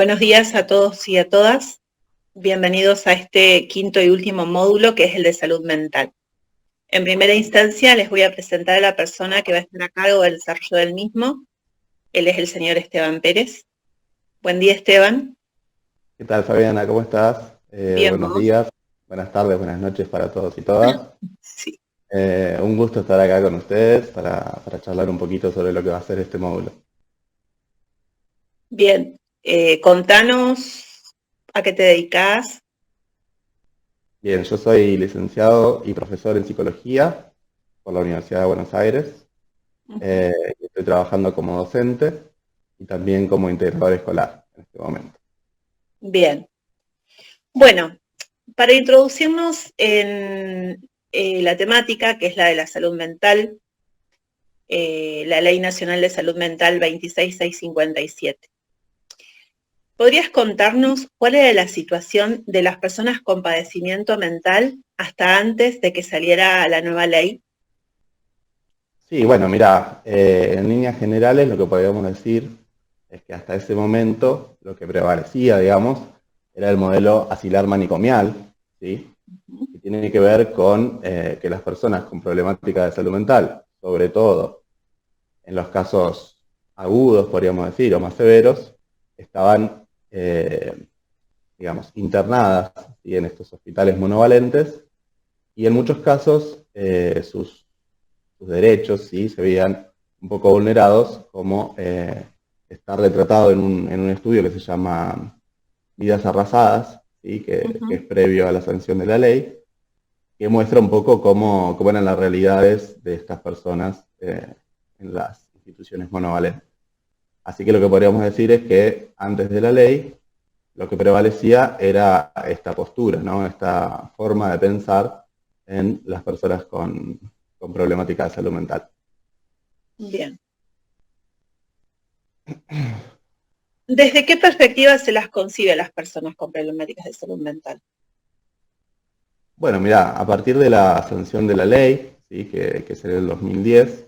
Buenos días a todos y a todas. Bienvenidos a este quinto y último módulo que es el de salud mental. En primera instancia les voy a presentar a la persona que va a estar a cargo del desarrollo del mismo. Él es el señor Esteban Pérez. Buen día, Esteban. ¿Qué tal, Fabiana? ¿Cómo estás? Bien, Buenos ¿vos? días, buenas tardes, buenas noches para todos y todas. Sí. Un gusto estar acá con ustedes para charlar un poquito sobre lo que va a ser este módulo. Bien, contanos a qué te dedicas. Bien, yo soy licenciado y profesor en psicología por la Universidad de Buenos Aires. Estoy trabajando como docente y también como integrador escolar en este momento. Bien. Bueno, para introducirnos en la temática, que es la de la salud mental, la Ley Nacional de Salud Mental 26657. ¿Podrías contarnos cuál era la situación de las personas con padecimiento mental hasta antes de que saliera la nueva ley? Sí, bueno, mira, en líneas generales lo que podríamos decir es que hasta ese momento lo que prevalecía, digamos, era el modelo asilar manicomial, ¿sí? Que tiene que ver con que las personas con problemática de salud mental, sobre todo en los casos agudos, podríamos decir, o más severos, estaban, digamos, internadas, ¿sí?, en estos hospitales monovalentes, y en muchos casos sus derechos, ¿sí?, se veían un poco vulnerados, como está retratado en un estudio que se llama Vidas Arrasadas, ¿sí?, que es previo a la sanción de la ley, que muestra un poco cómo eran las realidades de estas personas en las instituciones monovalentes. Así que lo que podríamos decir es que antes de la ley, lo que prevalecía era esta postura, ¿no?, esta forma de pensar en las personas con problemática de salud mental. Bien. ¿Desde qué perspectiva se las concibe a las personas con problemáticas de salud mental? Bueno, mira, a partir de la sanción de la ley, ¿sí?, que es en el 2010,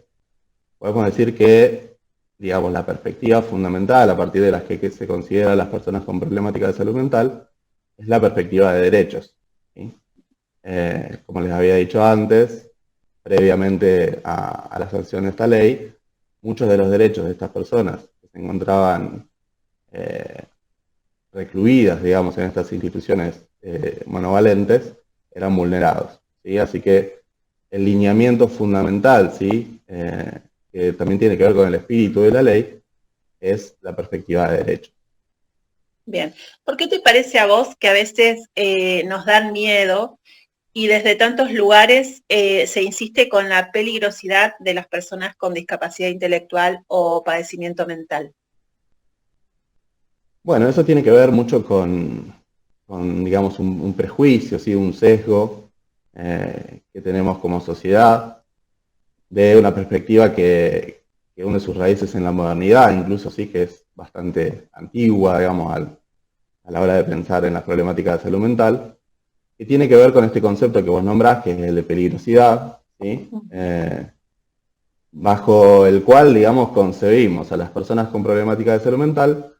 podemos decir que, digamos, la perspectiva fundamental a partir de las que se consideran las personas con problemática de salud mental es la perspectiva de derechos, ¿sí? Como les había dicho antes, previamente a la sanción de esta ley, muchos de los derechos de estas personas que se encontraban eh, recluidas, digamos, en estas instituciones monovalentes, eran vulnerados, ¿sí? Así que el lineamiento fundamental, ¿sí?, que también tiene que ver con el espíritu de la ley, es la perspectiva de derecho. Bien. ¿Por qué te parece a vos que a veces nos dan miedo y desde tantos lugares se insiste con la peligrosidad de las personas con discapacidad intelectual o padecimiento mental? Bueno, eso tiene que ver mucho con digamos, un prejuicio, ¿sí?, un sesgo que tenemos como sociedad, de una perspectiva que une sus raíces en la modernidad, incluso sí que es bastante antigua, digamos, a la hora de pensar en la problemática de salud mental, que tiene que ver con este concepto que vos nombrás, que es el de peligrosidad, ¿sí? Bajo el cual, digamos, concebimos a las personas con problemática de salud mental,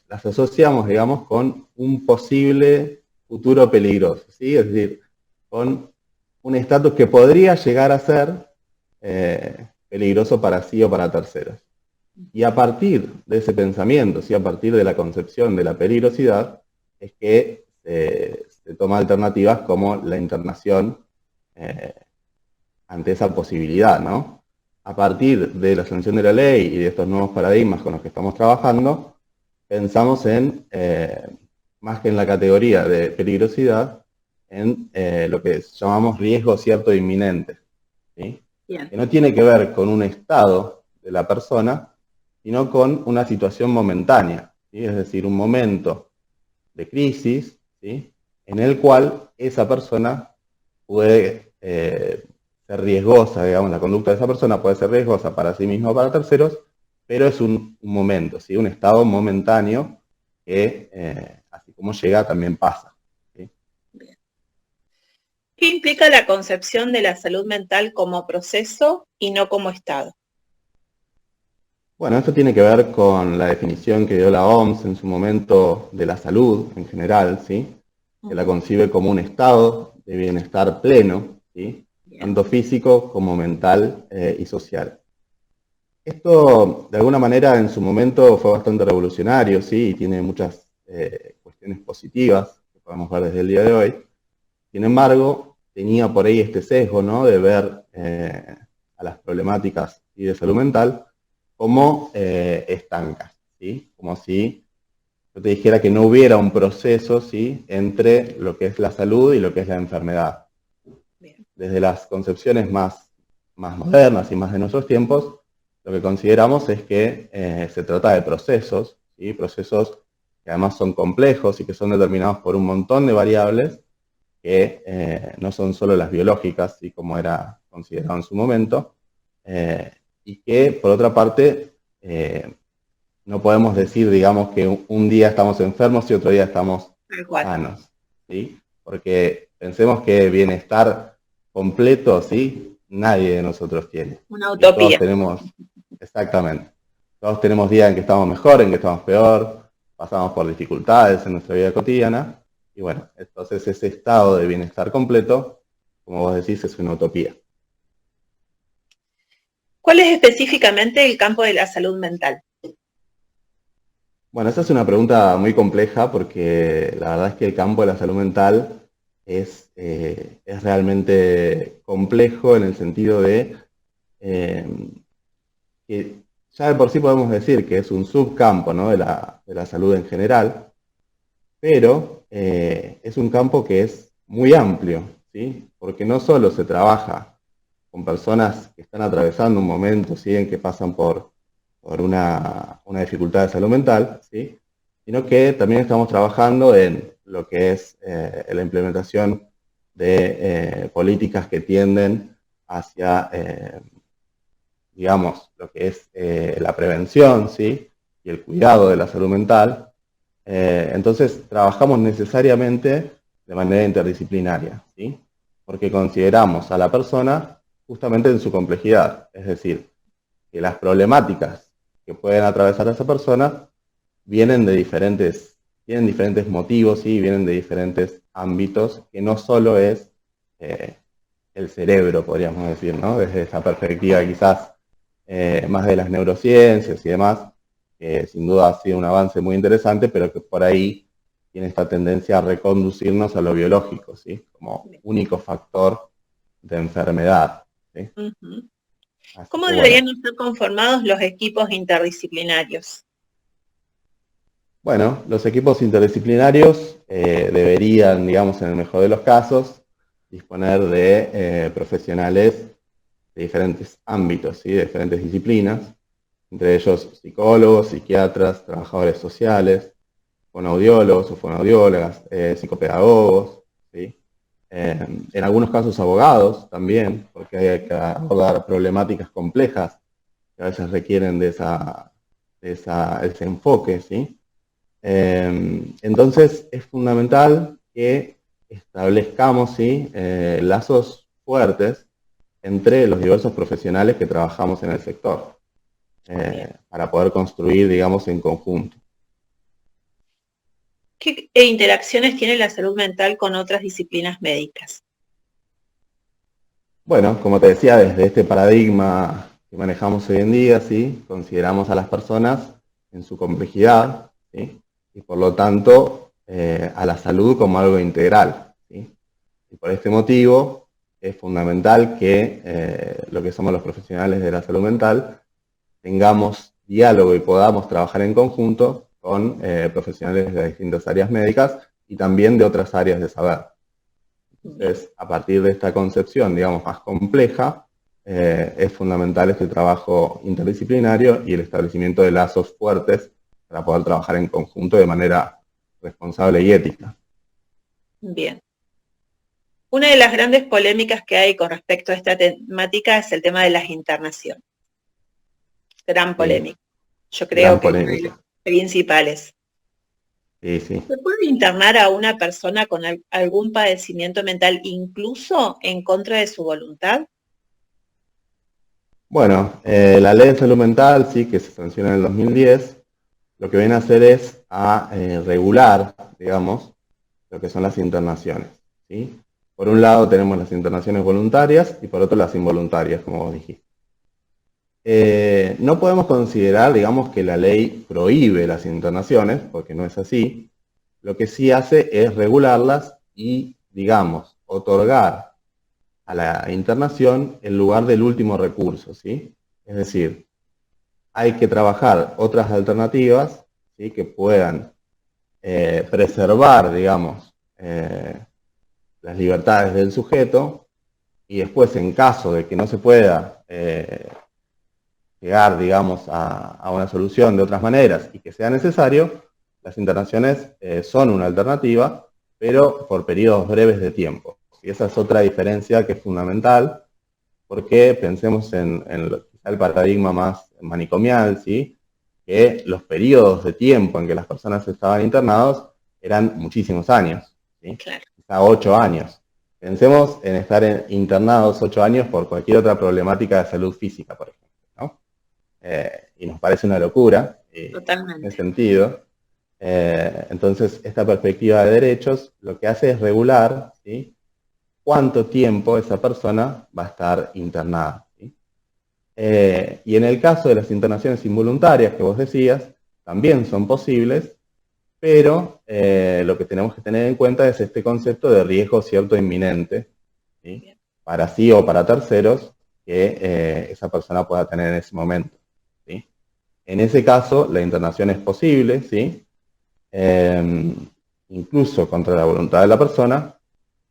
las asociamos, digamos, con un posible futuro peligroso, ¿sí? Es decir, con un estatus que podría llegar a ser peligroso para sí o para terceros. Y a partir de ese pensamiento, ¿sí?, a partir de la concepción de la peligrosidad, es que se toma alternativas como la internación eh, ante esa posibilidad, ¿no? A partir de la sanción de la ley y de estos nuevos paradigmas con los que estamos trabajando, pensamos en, más que en la categoría de peligrosidad, en lo que llamamos riesgo cierto e inminente, ¿sí?, Bien. que no tiene que ver con un estado de la persona, sino con una situación momentánea, ¿sí?, es decir, un momento de crisis, ¿sí?, en el cual esa persona puede ser riesgosa, digamos, la conducta de esa persona puede ser riesgosa para sí misma o para terceros, pero es un momento, ¿sí?, un estado momentáneo que, así como llega, también pasa, ¿sí? Bien. ¿Qué implica la concepción de la salud mental como proceso y no como estado? Bueno, esto tiene que ver con la definición que dio la OMS en su momento de la salud en general, ¿sí? Que la concibe como un estado de bienestar pleno, ¿sí? Bien. Tanto físico como mental y social. Esto, de alguna manera, en su momento fue bastante revolucionario, ¿sí? Y tiene muchas cuestiones positivas que podemos ver desde el día de hoy. Sin embargo, tenía por ahí este sesgo, ¿no? De ver a las problemáticas y de salud mental como estancas, ¿sí? Como si yo te dijera que no hubiera un proceso, ¿sí? Entre lo que es la salud y lo que es la enfermedad. Bien. Desde las concepciones más modernas y más de nuestros tiempos, lo que consideramos es que se trata de procesos, ¿sí? Procesos que además son complejos y que son determinados por un montón de variables que no son solo las biológicas, ¿sí? Como era considerado en su momento, y que por otra parte no podemos decir, digamos, que un día estamos enfermos y otro día estamos Tal cual. sanos, ¿sí? Porque pensemos que bienestar completo, ¿sí? Nadie de nosotros tiene. Una Y todos utopía. tenemos, exactamente, todos tenemos días en que estamos mejor, en que estamos peor, pasamos por dificultades en nuestra vida cotidiana, y bueno, entonces ese estado de bienestar completo, como vos decís, es una utopía. ¿Cuál es específicamente el campo de la salud mental? Bueno, esa es una pregunta muy compleja porque la verdad es que el campo de la salud mental es realmente complejo en el sentido de eh, que ya de por sí podemos decir que es un subcampo, ¿no? De la salud en general, pero es un campo que es muy amplio, ¿sí? Porque no solo se trabaja con personas que están atravesando un momento, ¿sí? En que pasan por una dificultad de salud mental, ¿sí? Sino que también estamos trabajando en lo que es la implementación de políticas que tienden hacia, digamos, lo que es la prevención, ¿sí? Y el cuidado de la salud mental. Entonces, trabajamos necesariamente de manera interdisciplinaria, ¿sí? Porque consideramos a la persona justamente en su complejidad, es decir, que las problemáticas que pueden atravesar a esa persona vienen de tienen diferentes motivos y vienen de diferentes ámbitos, que no solo es eh, el cerebro, podríamos decir, ¿no? Desde esa perspectiva quizás más de las neurociencias y demás, que sin duda ha sido un avance muy interesante, pero que por ahí tiene esta tendencia a reconducirnos a lo biológico, ¿sí? Como único factor de enfermedad, ¿sí? Ujú. Así ¿Cómo que deberían bueno, estar conformados los equipos interdisciplinarios? bueno, los equipos interdisciplinarios deberían, digamos, en el mejor de los casos, disponer de profesionales de diferentes ámbitos, ¿sí? De diferentes disciplinas, entre ellos psicólogos, psiquiatras, trabajadores sociales, fonoaudiólogos o fonoaudiólogas, psicopedagogos, ¿sí? En algunos casos abogados también, porque hay que abordar problemáticas complejas que a veces requieren de ese enfoque, ¿sí? Entonces es fundamental que establezcamos, ¿sí? Lazos fuertes entre los diversos profesionales que trabajamos en el sector, Bien. para poder construir, digamos, en conjunto. ¿Qué interacciones tiene la salud mental con otras disciplinas médicas? Bueno, como te decía, desde este paradigma que manejamos hoy en día, ¿sí? Consideramos a las personas en su complejidad, ¿sí? Y por lo tanto a la salud como algo integral, ¿sí? Y por este motivo es fundamental que lo que somos los profesionales de la salud mental tengamos diálogo y podamos trabajar en conjunto con profesionales de distintas áreas médicas y también de otras áreas de saber. Bien. Entonces, a partir de esta concepción, digamos, más compleja, es fundamental este trabajo interdisciplinario y el establecimiento de lazos fuertes para poder trabajar en conjunto de manera responsable y ética. Bien. Una de las grandes polémicas que hay con respecto a esta temática es el tema de las internaciones. Gran Sí, polémica. Yo creo gran que es una de las polémica. principales. Sí, sí. ¿Se puede internar a una persona con algún padecimiento mental incluso en contra de su voluntad? Bueno, la ley de salud mental, sí, que se sancionó en el 2010, lo que viene a hacer es a regular, digamos, lo que son las internaciones, ¿sí? Por un lado tenemos las internaciones voluntarias y por otro las involuntarias, como vos dijiste. No podemos considerar, digamos, que la ley prohíbe las internaciones, porque no es así. Lo que sí hace es regularlas y, digamos, otorgar a la internación el lugar del último recurso, ¿sí? Es decir, hay que trabajar otras alternativas, ¿sí?, que puedan preservar, digamos, las libertades del sujeto, y después, en caso de que no se pueda llegar, digamos, a una solución de otras maneras y que sea necesario, las internaciones son una alternativa, pero por periodos breves de tiempo. Y esa es otra diferencia que es fundamental, porque pensemos en quizá el paradigma más manicomial, ¿sí?, que los periodos de tiempo en que las personas estaban internados eran muchísimos años, ¿sí? Claro. Quizá 8 años. Pensemos en estar internados 8 años por cualquier otra problemática de salud física, por ejemplo, ¿no? Y nos parece una locura, en ese Totalmente. sentido. Entonces, esta perspectiva de derechos lo que hace es regular, ¿sí?, cuánto tiempo esa persona va a estar internada, ¿sí? Y en el caso de las internaciones involuntarias que vos decías, también son posibles, pero lo que tenemos que tener en cuenta es este concepto de riesgo cierto inminente, ¿sí?, para sí o para terceros que esa persona pueda tener en ese momento, ¿sí? En ese caso, la internación es posible, ¿sí?, incluso contra la voluntad de la persona,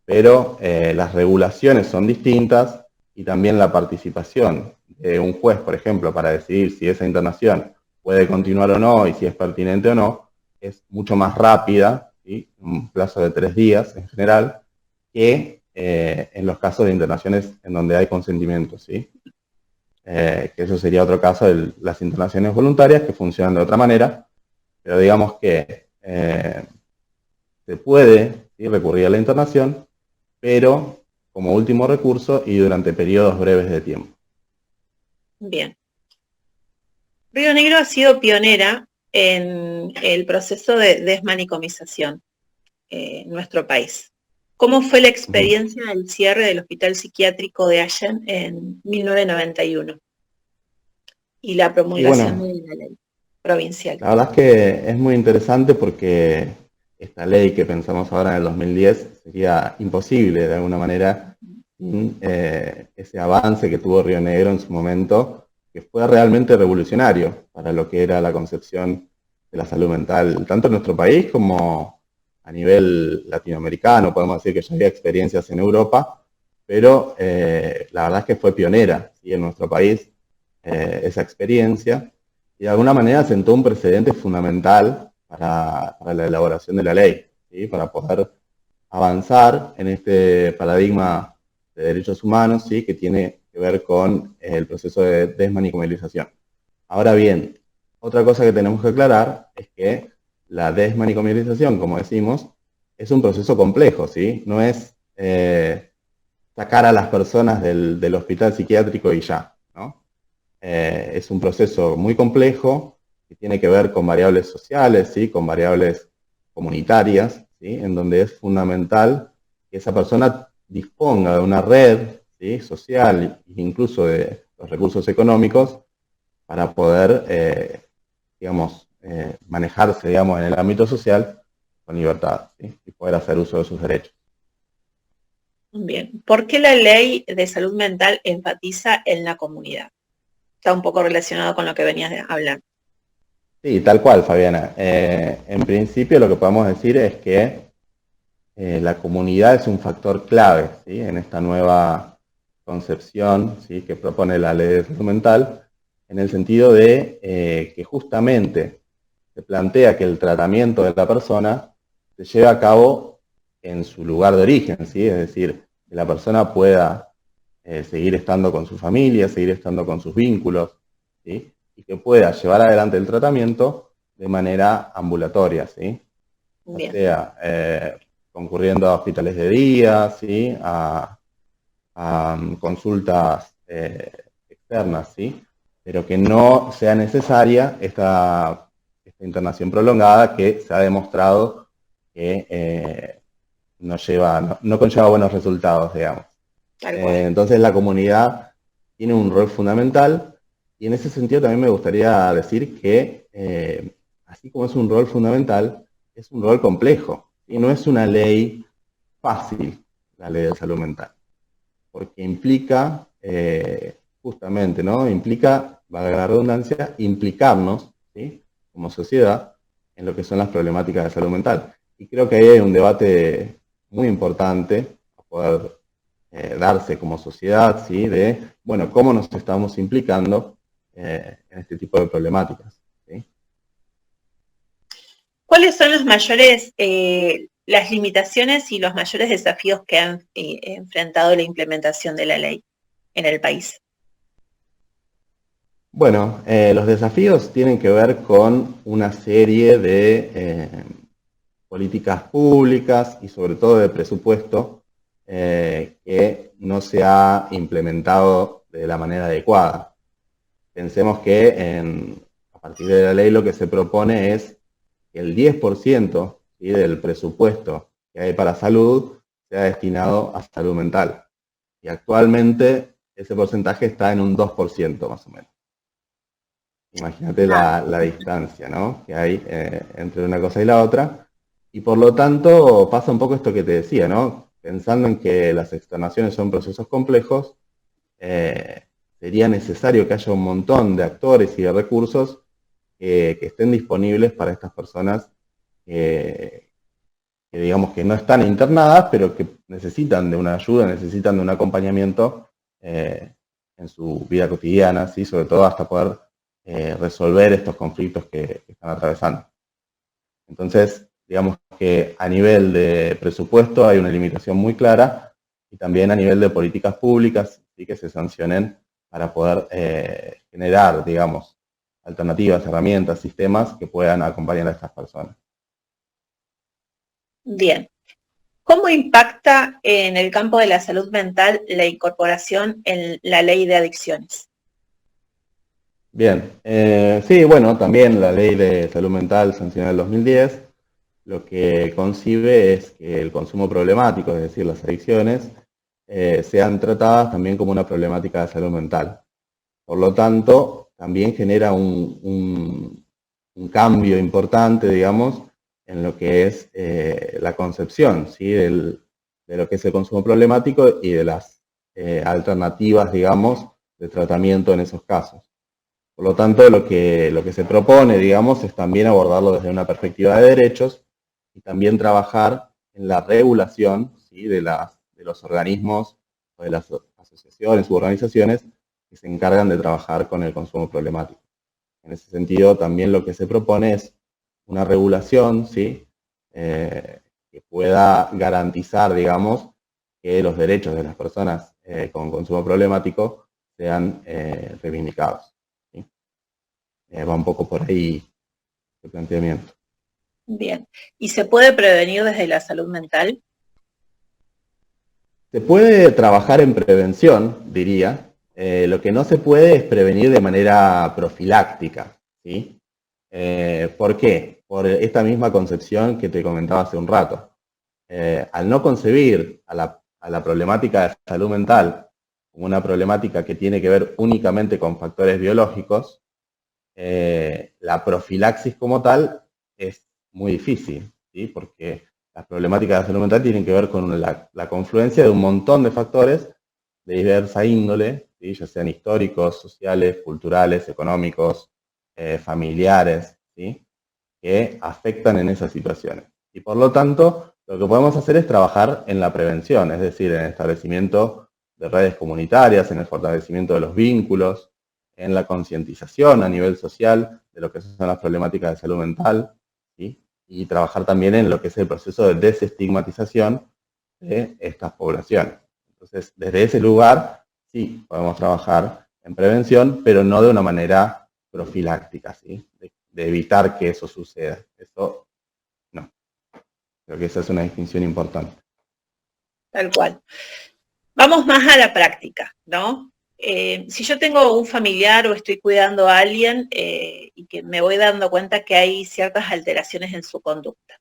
pero las regulaciones son distintas y también la participación de un juez, por ejemplo, para decidir si esa internación puede continuar o no y si es pertinente o no, es mucho más rápida, ¿sí?, un plazo de 3 días en general, que en los casos de internaciones en donde hay consentimiento, ¿sí? Que eso sería otro caso de las internaciones voluntarias, que funcionan de otra manera, pero digamos que se puede, ¿sí?, recurrir a la internación, pero como último recurso y durante periodos breves de tiempo. Bien. Río Negro ha sido pionera en el proceso de desmanicomización en nuestro país. ¿Cómo fue la experiencia del cierre del Hospital Psiquiátrico de Allen en 1991 y la Y promulgación bueno, de la ley provincial? la verdad es que es muy interesante porque esta ley que pensamos ahora en el 2010 sería imposible de alguna manera sin ese avance que tuvo Río Negro en su momento, que fue realmente revolucionario para lo que era la concepción de la salud mental, tanto en nuestro país como a nivel latinoamericano. Podemos decir que ya había experiencias en Europa, pero la verdad es que fue pionera, ¿sí?, en nuestro país esa experiencia, y de alguna manera sentó un precedente fundamental para la elaboración de la ley, ¿sí?, para poder avanzar en este paradigma de derechos humanos, ¿sí?, que tiene que ver con el proceso de desmanicomialización. Ahora bien, otra cosa que tenemos que aclarar es que la desmanicomialización, como decimos, es un proceso complejo, ¿sí? No es sacar a las personas del hospital psiquiátrico y ya, ¿no? Es un proceso muy complejo que tiene que ver con variables sociales, ¿sí?, con variables comunitarias, ¿sí?, en donde es fundamental que esa persona disponga de una red, ¿sí?, social e incluso de los recursos económicos para poder, digamos, manejarse, digamos, en el ámbito social con libertad, ¿sí?, y poder hacer uso de sus derechos. Bien. ¿Por qué la ley de salud mental enfatiza en la comunidad? Está un poco relacionado con lo que venías de hablar. Sí, tal cual, Fabiana. En principio lo que podemos decir es que la comunidad es un factor clave, ¿sí?, en esta nueva concepción, ¿sí?, que propone la ley de salud mental, en el sentido de que justamente se plantea que el tratamiento de la persona se lleve a cabo en su lugar de origen, ¿sí?, es decir, que la persona pueda seguir estando con su familia, seguir estando con sus vínculos, ¿sí?, y que pueda llevar adelante el tratamiento de manera ambulatoria, ¿sí?, ya Bien. sea concurriendo a hospitales de día, ¿sí?, a consultas externas, ¿sí? Pero que no sea necesaria esta internación prolongada que se ha demostrado que no conlleva buenos resultados, digamos. Tal cual. Entonces la comunidad tiene un rol fundamental y en ese sentido también me gustaría decir que así como es un rol fundamental, es un rol complejo y no es una ley fácil, la ley de salud mental, porque implica justamente, ¿no? Implica, valga la redundancia, implicarnos, ¿sí? Como sociedad en lo que son las problemáticas de salud mental. Y creo que ahí hay un debate muy importante a poder darse como sociedad, ¿sí? De, bueno, cómo nos estamos implicando en este tipo de problemáticas, ¿sí? ¿Cuáles son las limitaciones y los mayores desafíos que han enfrentado la implementación de la ley en el país? Bueno, los desafíos tienen que ver con una serie de políticas públicas y sobre todo de presupuesto que no se ha implementado de la manera adecuada. Pensemos que a partir de la ley lo que se propone es que el 10%, ¿sí?, del presupuesto que hay para salud sea destinado a salud mental. Y actualmente ese porcentaje está en un 2% más o menos. Imagínate la distancia, ¿no?, que hay entre una cosa y la otra. Y por lo tanto pasa un poco esto que te decía, ¿no? Pensando en que las externaciones son procesos complejos, sería necesario que haya un montón de actores y de recursos que estén disponibles para estas personas que digamos que no están internadas, pero que necesitan de una ayuda, necesitan de un acompañamiento en su vida cotidiana, ¿sí? Sobre todo hasta poder resolver estos conflictos que están atravesando. Entonces, digamos que a nivel de presupuesto hay una limitación muy clara y también a nivel de políticas públicas, ¿sí?, que se sancionen para poder generar, digamos, alternativas, herramientas, sistemas que puedan acompañar a estas personas. Bien. ¿Cómo impacta en el campo de la salud mental la incorporación en la ley de adicciones? Bien, sí, bueno, también la ley de salud mental sancionada en el 2010 lo que concibe es que el consumo problemático, es decir, las adicciones, sean tratadas también como una problemática de salud mental. Por lo tanto, también genera un cambio importante, digamos, en lo que es la concepción, ¿sí?, de lo que es el consumo problemático y de las alternativas, digamos, de tratamiento en esos casos. Por lo tanto, lo que se propone, digamos, es también abordarlo desde una perspectiva de derechos y también trabajar en la regulación, ¿sí?, de los organismos o de las asociaciones u organizaciones que se encargan de trabajar con el consumo problemático. En ese sentido, también lo que se propone es una regulación, ¿sí?, que pueda garantizar, digamos, que los derechos de las personas con consumo problemático sean reivindicados. ¿Sí? Va un poco por ahí el planteamiento. Bien. ¿Y se puede prevenir desde la salud mental? Se puede trabajar en prevención, diría. Lo que no se puede es prevenir de manera profiláctica, ¿sí? ¿Por qué? Por esta misma concepción que te comentaba hace un rato. Al no concebir a la problemática de salud mental como una problemática que tiene que ver únicamente con factores biológicos, la profilaxis como tal es muy difícil, ¿sí? Porque las problemáticas de salud mental tienen que ver con la confluencia de un montón de factores de diversa índole, ¿sí?, ya sean históricos, sociales, culturales, económicos, familiares, ¿sí?, que afectan en esas situaciones. Y por lo tanto, lo que podemos hacer es trabajar en la prevención, es decir, en el establecimiento de redes comunitarias, en el fortalecimiento de los vínculos, en la concientización a nivel social de lo que son las problemáticas de salud mental, ¿sí?, y trabajar también en lo que es el proceso de desestigmatización de estas poblaciones. Entonces, desde ese lugar, sí, podemos trabajar en prevención, pero no de una manera profiláctica, ¿sí?, de evitar que eso suceda. Eso, no. Creo que esa es una distinción importante. Tal cual. Vamos más a la práctica, ¿no? Si yo tengo un familiar o estoy cuidando a alguien y que me voy dando cuenta que hay ciertas alteraciones en su conducta,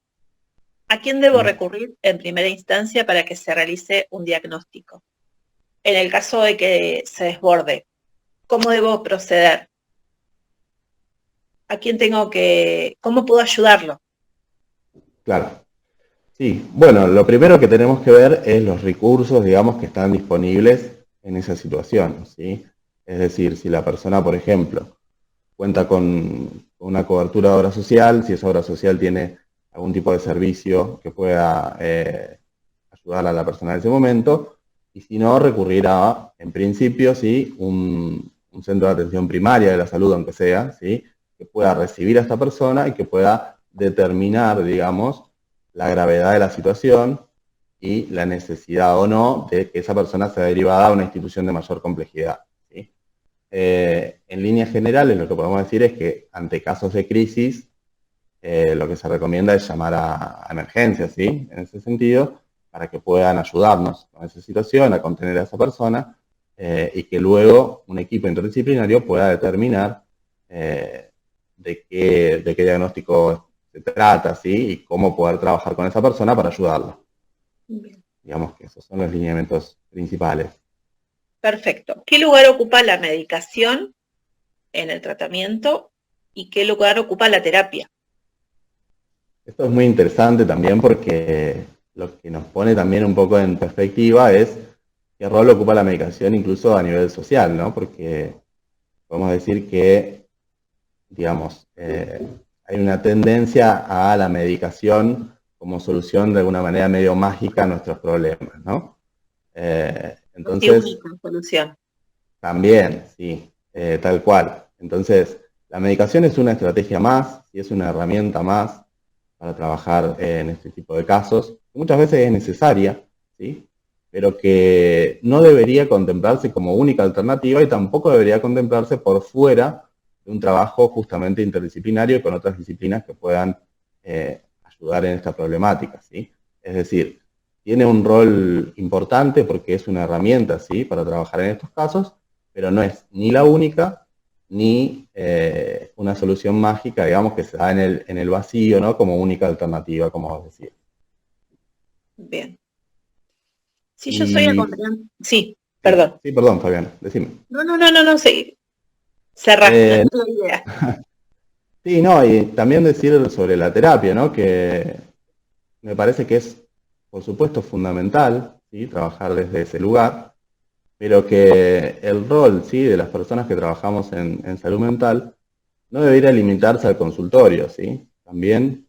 ¿a quién debo recurrir en primera instancia para que se realice un diagnóstico? En el caso de que se desborde, ¿cómo debo proceder? ¿A quién tengo que, cómo puedo ayudarlo? Claro. Sí, bueno, lo primero que tenemos que ver es los recursos, digamos, que están disponibles en esa situación, ¿sí? Es decir, si la persona, por ejemplo, cuenta con una cobertura de obra social, si esa obra social tiene algún tipo de servicio que pueda ayudar a la persona en ese momento, y si no, recurrir a, en principio, ¿sí? un centro de atención primaria de la salud, aunque sea, ¿sí? Que pueda recibir a esta persona y que pueda determinar, digamos, la gravedad de la situación y la necesidad o no de que esa persona sea derivada a una institución de mayor complejidad. ¿Sí? En líneas generales, lo que podemos decir es que ante casos de crisis, lo que se recomienda es llamar a emergencias, ¿sí? En ese sentido, para que puedan ayudarnos con esa situación, a contener a esa persona, y que luego un equipo interdisciplinario pueda determinar de qué diagnóstico se trata, ¿sí? Y cómo poder trabajar con esa persona para ayudarla. Bien. Digamos que esos son los lineamientos principales. Perfecto. ¿Qué lugar ocupa la medicación en el tratamiento y qué lugar ocupa la terapia? Esto es muy interesante también porque lo que nos pone también un poco en perspectiva es qué rol ocupa la medicación incluso a nivel social, ¿no? Porque podemos decir que, digamos, hay una tendencia a la medicación como solución de alguna manera medio mágica a nuestros problemas, ¿no? Entonces, Única solución. también, sí, tal cual. Entonces, la medicación es una estrategia más, y es una herramienta más para trabajar en este tipo de casos, que muchas veces es necesaria, ¿sí? Pero que no debería contemplarse como única alternativa y tampoco debería contemplarse por fuera de un trabajo justamente interdisciplinario con otras disciplinas que puedan ayudar en esta problemática, ¿sí? Es decir, tiene un rol importante porque es una herramienta, ¿sí? Para trabajar en estos casos, pero no es ni la única ni una solución mágica, digamos, que se da en el vacío, ¿no? Como única alternativa, como vos decías. Bien. Si yo soy Y acompañante. Sí, sí, perdón. sí, perdón, Fabián, decime. No, sí. Cerrá Eh, la idea. sí, no, y también decir sobre la terapia, ¿no? Que me parece que es, por supuesto, fundamental, ¿sí? Trabajar desde ese lugar, pero que el rol, ¿sí? De las personas que trabajamos en salud mental no debería limitarse al consultorio, ¿sí? También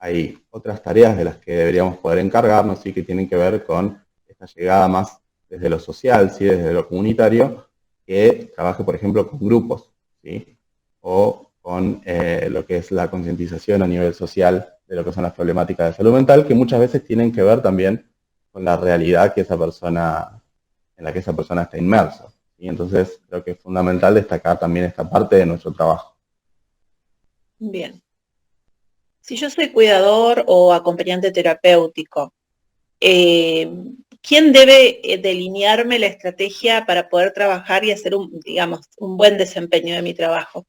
hay otras tareas de las que deberíamos poder encargarnos, ¿sí? Que tienen que ver con esta llegada más desde lo social, ¿sí? Desde lo comunitario, que trabaje, por ejemplo, con grupos, ¿sí? O con lo que es la concientización a nivel social de lo que son las problemáticas de salud mental, que muchas veces tienen que ver también con la realidad que esa persona, en la que esa persona está inmersa. Y entonces creo que es fundamental destacar también esta parte de nuestro trabajo. Bien. Si yo soy cuidador o acompañante terapéutico, eh, ¿quién debe delinearme la estrategia para poder trabajar y hacer digamos, un buen desempeño de mi trabajo?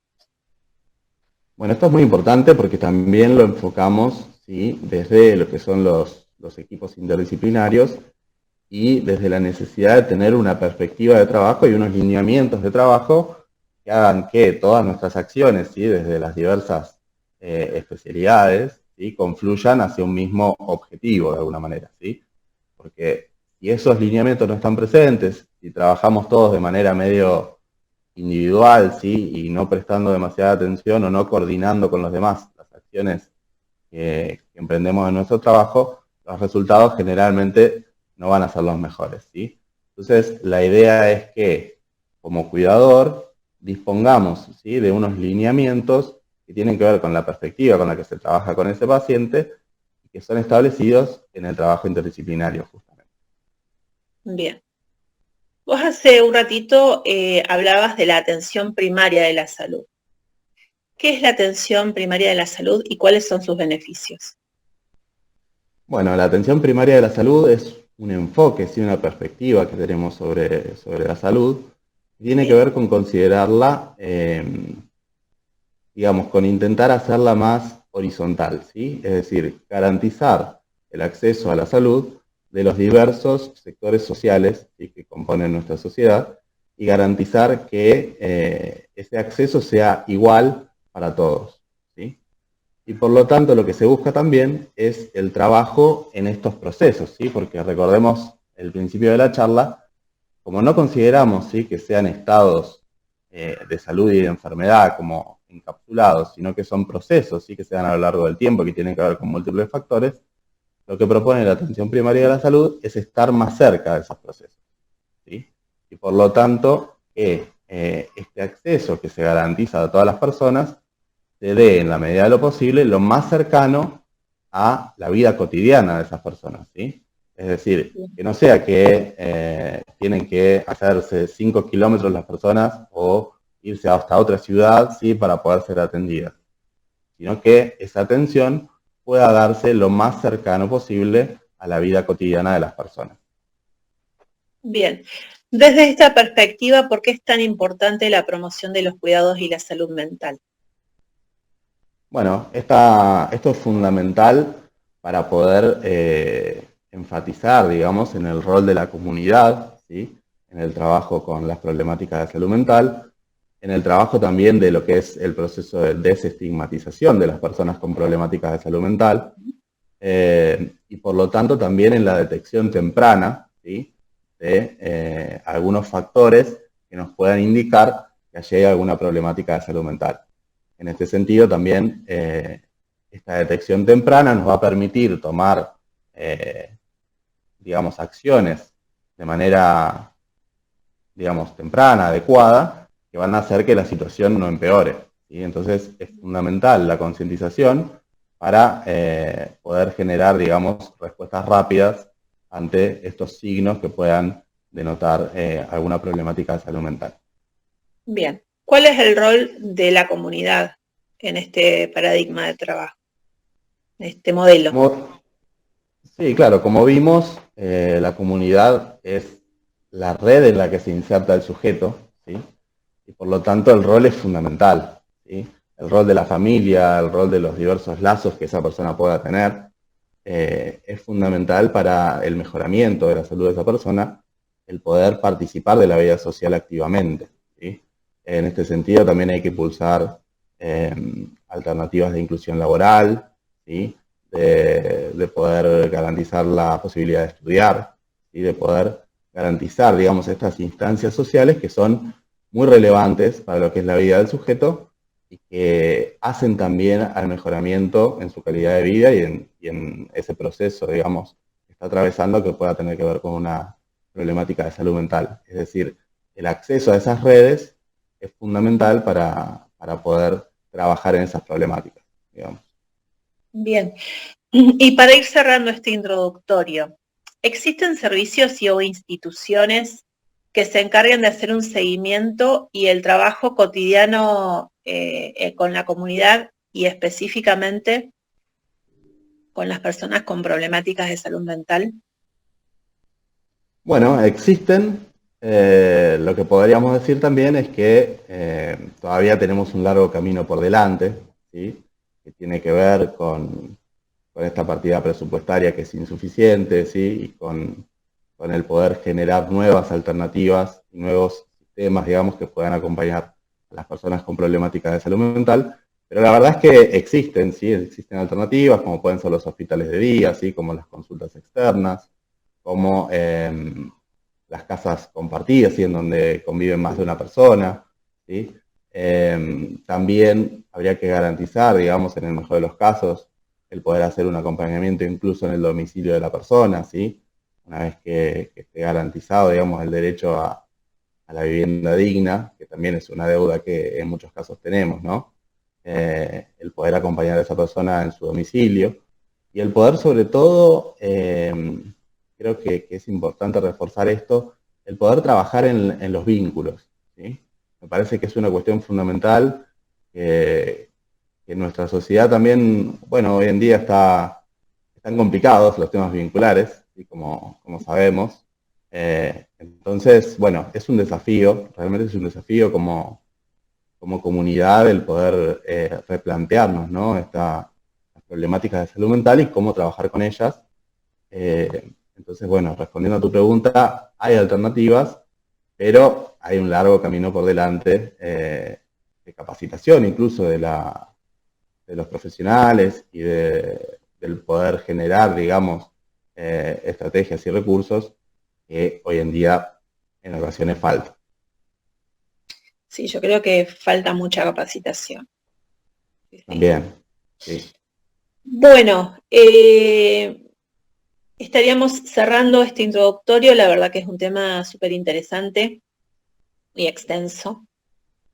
Bueno, esto es muy importante porque también lo enfocamos, ¿sí? Desde lo que son los equipos interdisciplinarios y desde la necesidad de tener una perspectiva de trabajo y unos lineamientos de trabajo que hagan que todas nuestras acciones, ¿sí? Desde las diversas especialidades, ¿sí? Confluyan hacia un mismo objetivo de alguna manera, ¿sí? Porque si esos lineamientos no están presentes, si trabajamos todos de manera medio individual, ¿sí? Y no prestando demasiada atención o no coordinando con los demás las acciones que emprendemos en nuestro trabajo, los resultados generalmente no van a ser los mejores, ¿sí? Entonces, la idea es que, como cuidador, dispongamos, ¿sí? De unos lineamientos que tienen que ver con la perspectiva con la que se trabaja con ese paciente y que son establecidos en el trabajo interdisciplinario, justamente. Bien. Vos hace un ratito hablabas de la atención primaria de la salud. ¿Qué es la atención primaria de la salud y cuáles son sus beneficios? Bueno, la atención primaria de la salud es un enfoque, ¿sí? Una perspectiva que tenemos sobre la salud, tiene que Bien, ver con considerarla, digamos, con intentar hacerla más horizontal, ¿sí? Es decir, garantizar el acceso a la salud de los diversos sectores sociales, ¿sí?, que componen nuestra sociedad, y garantizar que ese acceso sea igual para todos, ¿sí? Y por lo tanto lo que se busca también es el trabajo en estos procesos, ¿sí? Porque recordemos el principio de la charla, como no consideramos, ¿sí?, que sean estados de salud y de enfermedad como encapsulados, sino que son procesos, ¿sí?, que se dan a lo largo del tiempo, que tienen que ver con múltiples factores, lo que propone la atención primaria de la salud es estar más cerca de esos procesos, ¿sí? Y por lo tanto, que este acceso que se garantiza a todas las personas se dé en la medida de lo posible lo más cercano a la vida cotidiana de esas personas, ¿sí? Es decir, bien, que no sea que tienen que hacerse 5 kilómetros las personas o irse hasta otra ciudad, ¿sí?, para poder ser atendidas, sino que esa atención pueda darse lo más cercano posible a la vida cotidiana de las personas. bien. Desde esta perspectiva, ¿por qué es tan importante la promoción de los cuidados y la salud mental? Bueno, esto es fundamental para poder enfatizar, digamos, en el rol de la comunidad, ¿sí?, en el trabajo con las problemáticas de salud mental, en el trabajo también de lo que es el proceso de desestigmatización de las personas con problemáticas de salud mental, y por lo tanto también en la detección temprana, ¿sí?, de algunos factores que nos puedan indicar que allí hay alguna problemática de salud mental. En este sentido, también esta detección temprana nos va a permitir tomar, digamos, acciones de manera, digamos, temprana, adecuada, que van a hacer que la situación no empeore, ¿sí? Entonces, es fundamental la concientización para poder generar, digamos, respuestas rápidas ante estos signos que puedan denotar alguna problemática de salud mental. Bien. ¿Cuál es el rol de la comunidad en este paradigma de trabajo, en este modelo? Como, sí, claro, como vimos, la comunidad es la red en la que se inserta el sujeto, ¿sí? Y por lo tanto el rol es fundamental, ¿sí? El rol de la familia, el rol de los diversos lazos que esa persona pueda tener, es fundamental para el mejoramiento de la salud de esa persona, el poder participar de la vida social activamente, ¿sí? En este sentido también hay que impulsar eh, alternativas de inclusión laboral, ¿sí?, de poder garantizar la posibilidad de estudiar y de poder garantizar, digamos, estas instancias sociales que son muy relevantes para lo que es la vida del sujeto y que hacen también al mejoramiento en su calidad de vida y en ese proceso, digamos, que está atravesando que pueda tener que ver con una problemática de salud mental. Es decir, el acceso a esas redes es fundamental para poder trabajar en esas problemáticas, digamos. Bien. Y para ir cerrando este introductorio, ¿existen servicios o instituciones que se encarguen de hacer un seguimiento y el trabajo cotidiano con la comunidad y específicamente con las personas con problemáticas de salud mental? Bueno, existen. Lo que podríamos decir también es que todavía tenemos un largo camino por delante, ¿sí?, que tiene que ver con esta partida presupuestaria que es insuficiente, ¿sí?, y con el poder generar nuevas alternativas y nuevos sistemas, digamos, que puedan acompañar a las personas con problemáticas de salud mental. Pero la verdad es que existen, ¿sí?, existen alternativas, como pueden ser los hospitales de día, ¿sí?, como las consultas externas, como las casas compartidas, ¿sí?, en donde conviven más de una persona, ¿sí? También habría que garantizar, digamos, en el mejor de los casos, el poder hacer un acompañamiento incluso en el domicilio de la persona, ¿sí? Una vez que esté garantizado, digamos, el derecho a la vivienda digna, que también es una deuda que en muchos casos tenemos, ¿no? El poder acompañar a esa persona en su domicilio y el poder, sobre todo, creo que es importante reforzar esto, el poder trabajar en los vínculos, ¿sí? Me parece que es una cuestión fundamental que nuestra sociedad también, bueno, hoy en día están complicados los temas vinculares, así como sabemos. Entonces, bueno, es un desafío, realmente es un desafío como comunidad el poder replantearnos, ¿no? Las problemáticas de salud mental y cómo trabajar con ellas. Entonces, bueno, respondiendo a tu pregunta, hay alternativas, pero hay un largo camino por delante de capacitación incluso de los profesionales y del poder generar, digamos, estrategias y recursos que hoy en día en ocasiones faltan. Sí, yo creo que falta mucha capacitación. Sí, sí. También, sí. Bueno, estaríamos cerrando este introductorio. La verdad que es un tema súper interesante y extenso,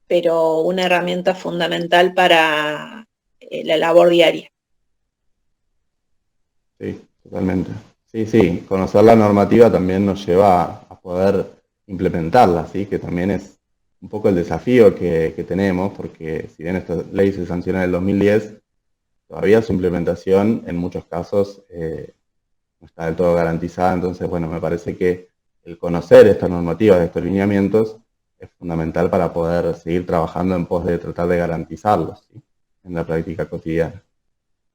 pero una herramienta fundamental para la labor diaria. Sí, totalmente. Sí, sí, conocer la normativa también nos lleva a poder implementarla, ¿sí? Que también es un poco el desafío que tenemos, porque si bien esta ley se sancionó en el 2010, todavía su implementación en muchos casos no está del todo garantizada. Entonces, bueno, me parece que el conocer estas normativas, estos lineamientos, es fundamental para poder seguir trabajando en pos de tratar de garantizarlos, ¿sí? En la práctica cotidiana.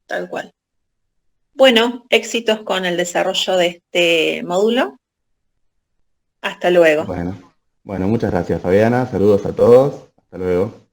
Tal cual. Bueno, éxitos con el desarrollo de este módulo. Hasta luego. Bueno, bueno, muchas gracias, Fabiana. Saludos a todos. Hasta luego.